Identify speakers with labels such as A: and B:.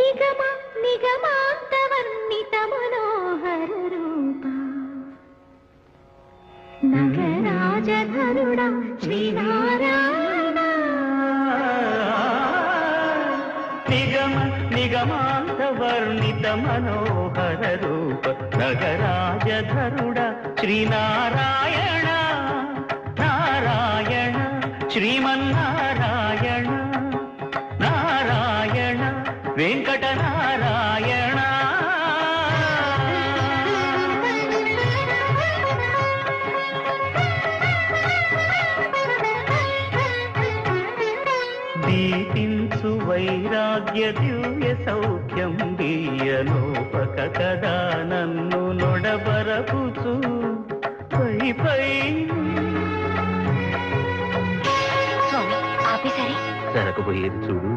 A: నిగమ నిగమాంతవర్ణిత మనోహర రూప నగరాజధరుడా శ్రీనారాయణ
B: నిగమ నిగమాంతవర్ణిత మనోహర రూప నగరాజధరుడా శ్రీనారాయణ నారాయణ శ్రీమన్నారాయణ నారాయణ వెంకటనారాయణ దీపించు వైరాగ్య దివ్య సౌఖ్యం దీయలోపక కదా నన్ను నొడబరపుచు పై పై
A: ఆపేసరి
B: జరగబోయేది చూడు.